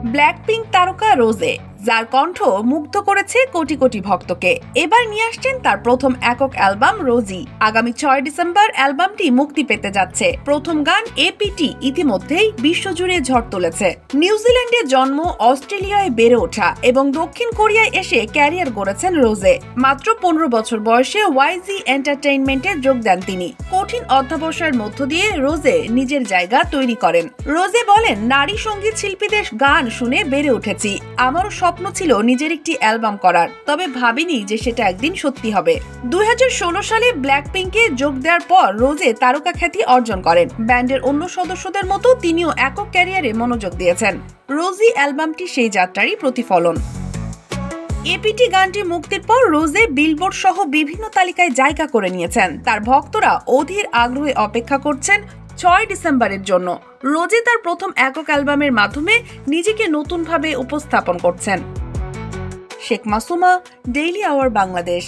Blackpink তারকা রোজে, যার কণ্ঠ মুগ্ধ করেছে কোটি কোটি ভক্তকে, এবার নিয়ে আসছেন তার প্রথম একক অ্যালবাম রোজি। আগামী 6 ডিসেম্বর অ্যালবামটি মুক্তি পেতে যাচ্ছে। প্রথম গান এপিটি ইতিমধ্যেই বিশ্বজুড়ে ঝড় তুলেছে। নিউজিল্যান্ডে জন্ম, অস্ট্রেলিয়ায় বেড়ে ওঠা এবং দক্ষিণ কোরিয়ায় এসে ক্যারিয়ার গড়েছেন রোজে। মাত্র 15 বছর বয়সে ওয়াইজি এন্টারটেইনমেন্টে যোগ দেন তিনি। কঠিন অধ্যবসায়ের মধ্য দিয়ে রোজে নিজের জায়গা তৈরি করেন। রোজে বলেন, নারী সঙ্গীত শিল্পীদের গান শুনে বেড়ে উঠেছি। আমারও স্বপ্ন ছিল নিজের একটি অ্যালবাম করার, তবে ভাবিনি যে সেটা একদিন সত্যি হবে। 2016 সালে ব্ল্যাকপিঙ্কে যোগ দেওয়ার পর রোজে তারকা খ্যাতি অর্জন করেন। ব্যান্ডের অন্য সদস্যদের মতো তিনিও একক ক্যারিয়ারে মনোযোগ দিয়েছেন। রোজি অ্যালবামটি সেই যাত্রারই প্রতিফলন। এপিটি গানটি মুক্তির পর রোজে বিলবোর্ড সহ বিভিন্ন তালিকায় জায়গা করে নিয়েছেন। তার ভক্তরা অধীর আগ্রহে অপেক্ষা করছেন 6 ডিসেম্বরের জন্য। রোজে তার প্রথম একক অ্যালবামের মাধ্যমে নিজেকে নতুনভাবে উপস্থাপন করছেন। Sheikh Masuma, daily our Bangladesh.